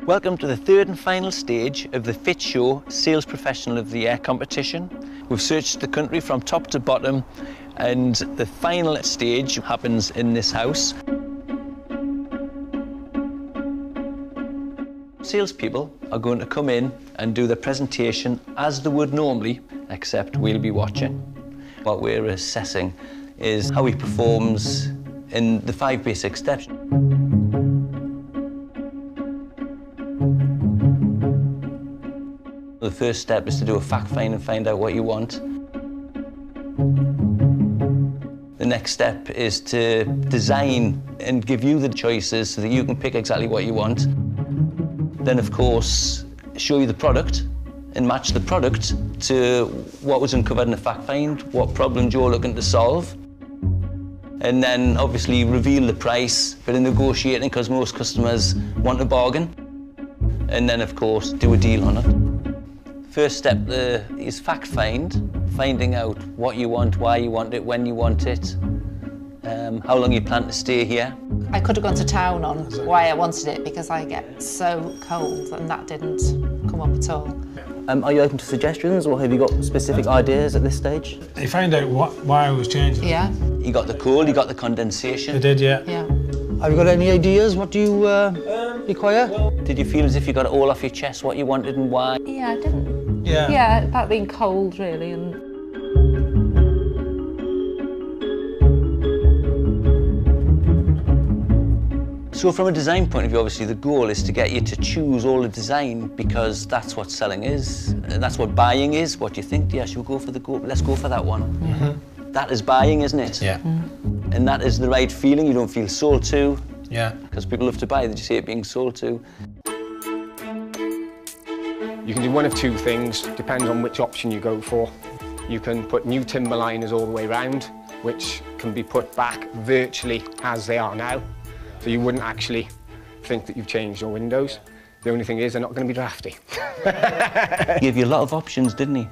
Welcome to the third and final stage of the Fit Show Sales Professional of the Year competition. We've searched the country from top to bottom, and the final stage happens in this house. Salespeople are going to come in and do the presentation as they would normally, except we'll be watching. What we're assessing is how he performs in the 5 basic steps. The first step is to do a fact find and find out what you want. The next step is to design and give you the choices so that you can pick exactly what you want. Then, of course, show you the product and match the product to what was uncovered in the fact find, what problems you're looking to solve. And then, obviously, reveal the price, bit of negotiating, because most customers want a bargain. And then, of course, do a deal on it. First step is fact find, finding out what you want, why you want it, when you want it, how long you plan to stay here. I could have gone to town on why I wanted it, because I get so cold, and that didn't come up at all. Are you open to suggestions, or have you got specific ideas at this stage? They found out why I was changing. Yeah. You got the cold, you got the condensation. They did, yeah. Yeah. Have you got any ideas? What do you require? Did you feel as if you got it all off your chest, what you wanted and why? Yeah, I didn't. Yeah. Yeah, about being cold, really, and. So from a design point of view, obviously the goal is to get you to choose all the design, because that's what selling is, and that's what buying is. What do you think? Yeah, should we go for let's go for that one. Mm-hmm. That is buying, isn't it? Yeah. And that is the right feeling. You don't feel sold to. Yeah. Because people love to buy, they just hate being sold to. You can do one of two things, depends on which option you go for. You can put new timber liners all the way round, which can be put back virtually as they are now. So you wouldn't actually think that you've changed your windows. The only thing is they're not going to be drafty. He gave you a lot of options, didn't he?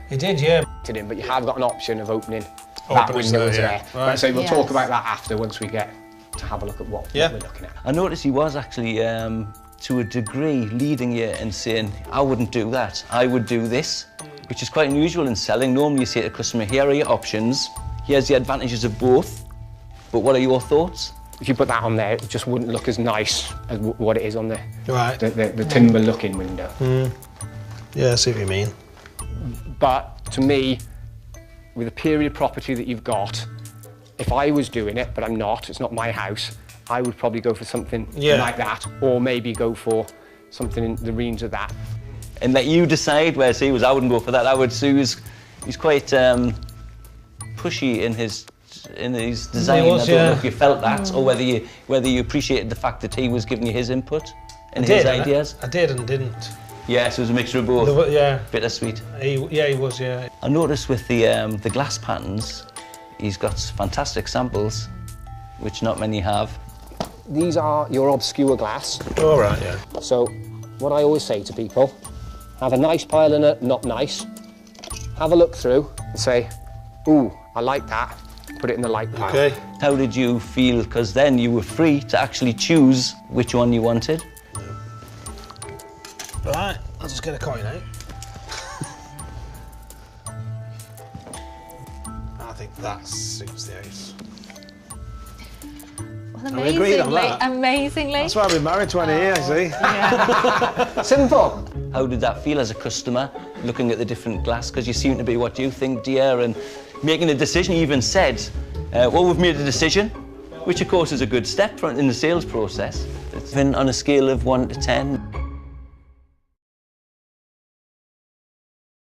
He did, yeah. But you have got an option of opening that window there. Right. So we'll talk about that after, once we get to have a look at what we're looking at. I noticed he was actually, to a degree, leading you and saying, I wouldn't do that, I would do this, which is quite unusual in selling. Normally you say to a customer, here are your options, here's the advantages of both, but what are your thoughts? If you put that on there, it just wouldn't look as nice as what it is on the timber-looking window. Yeah, I see what you mean. But to me, with a period property that you've got, if I was doing it, but I'm not, it's not my house, I would probably go for something like that, or maybe go for something in the range of that. And let you decide, whereas I wouldn't go for that. He's quite pushy in his design. I don't know if you felt that, or whether you appreciated the fact that he was giving you his input and his ideas. I did and didn't. Yes, it was a mixture of both. Yeah. Bittersweet. He was, yeah. I noticed with the glass patterns, he's got fantastic samples, which not many have. These are your obscure glass. All right, yeah. So what I always say to people, have a nice pile and a not nice, have a look through and say, ooh, I like that, put it in the light pile. Okay. How did you feel? Because then you were free to actually choose which one you wanted. Right, I'll just get a coin out. I think that suits the ace. Well, we agreed on that. Amazingly. That's why I've been married 20 years, see? Yeah. Simple. How did that feel as a customer, looking at the different glass? Because you seem to be, what do you think, dear? And making a decision. You even said, well, we've made a decision, which of course is a good step in the sales process. It's been on a scale of 1 to 10.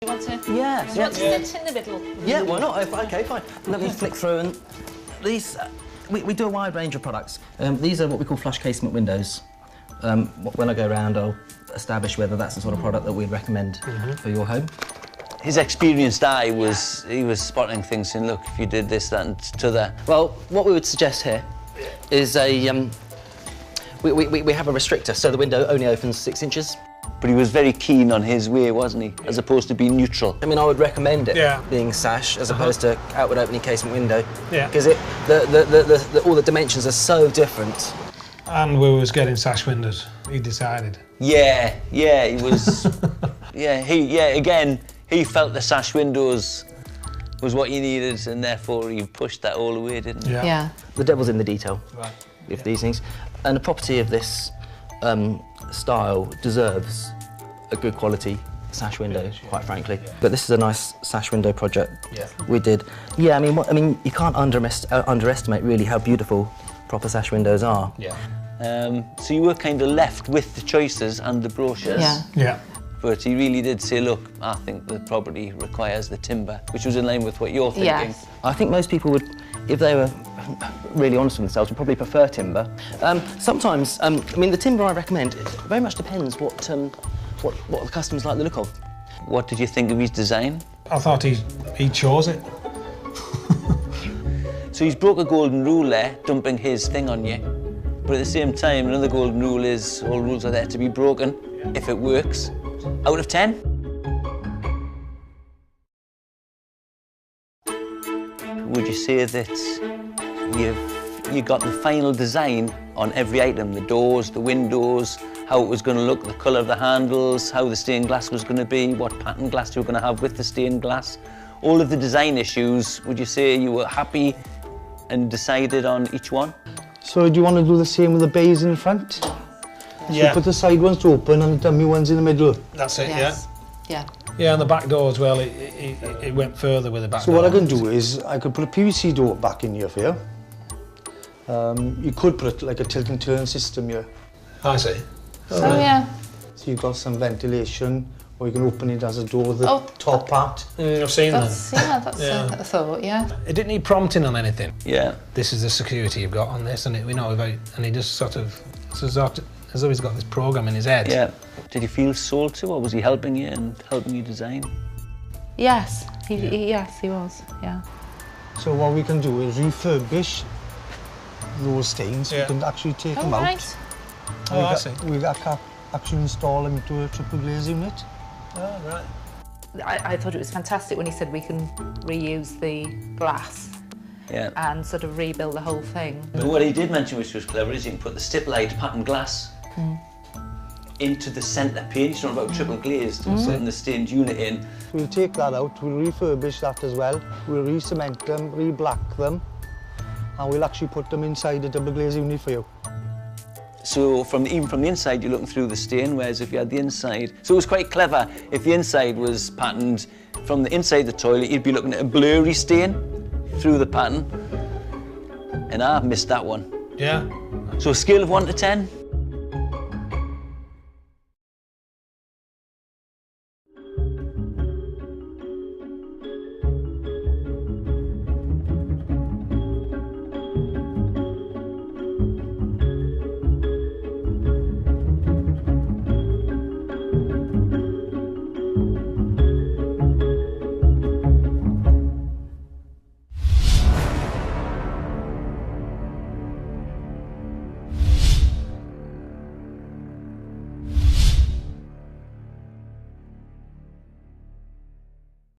You want to? Yeah. Do you want to sit in the middle? Yeah, why not? Okay, fine. Let me flick through, and these, we do a wide range of products. These are what we call flush casement windows. When I go around, I'll establish whether that's the sort of product that we'd recommend for your home. His experienced eye he was spotting things saying, look, if you did this, that, and t'other. Well, what we would suggest here is we have a restrictor, so the window only opens 6 inches. But he was very keen on his way, wasn't he? As opposed to being neutral. I mean, I would recommend it being sash as opposed to outward opening casement window. Yeah. Because all the dimensions are so different. And we was getting sash windows. He decided. Yeah, he was. Again, he felt the sash windows was what he needed, and therefore he pushed that all the way, didn't he? Yeah. The devil's in the detail Right. with these things. And the property of this style deserves a good quality sash window, quite frankly. But this is a nice sash window project we did. Yeah, I mean, you can't underestimate really how beautiful proper sash windows are. Yeah. So you were kind of left with the choices and the brochures. Yeah. Yeah. But he really did say, look, I think the property requires the timber, which was in line with what you're thinking. Yes. I think most people would, if they were really honest with themselves, would probably prefer timber. Sometimes, I mean, the timber I recommend, it very much depends what the customers like the look of. What did you think of his design? I thought he chose it. So he's broke a golden rule there, dumping his thing on you. But at the same time, another golden rule is all rules are there to be broken if it works. Out of 10? Would you say that you got the final design on every item? The doors, the windows, how it was going to look, the colour of the handles, how the stained glass was going to be, what pattern glass you were going to have with the stained glass. All of the design issues, would you say you were happy and decided on each one? So do you want to do the same with the bays in front? So Yeah. put the side ones open and the dummy ones in the middle. That's it. Yes. Yeah. Yeah, and the back door as well. It went further with the back So door. what I can do is I could put a PVC door back in here for you. You could put like a tilt and turn system here. I see. So yeah. So you've got some ventilation, or you can open it as a door with the Oh, top part. I've seen them. That's a thought. Yeah. It didn't need prompting on anything. Yeah. This is the security you've got on this, and we know about. And he just sort of, as though he's got this program in his head. Yeah. Did you feel sold to, or was he helping you and helping you design? Yes. Yes, he was. Yeah. So what we can do is refurbish those stains. Yeah. We can actually take Oh, them out. right. Oh, I see. We actually install them into a triple glaze unit. Oh, right. I thought it was fantastic when he said we can reuse the glass Yeah. and sort of rebuild the whole thing. But what he did mention, which was clever, is you can put the stipplite pattern glass into the centre pane. It's not about triple glazed, putting the stained unit in. We'll take that out, we'll refurbish that as well. We'll re-cement them, re-black them, and we'll actually put them inside a double glaze unit for you. So even from the inside, you're looking through the stain, whereas if you had the inside... So it was quite clever. If the inside was patterned from the inside of the toilet, you'd be looking at a blurry stain through the pattern. And I missed that one. Yeah. So a scale of 1 to 10?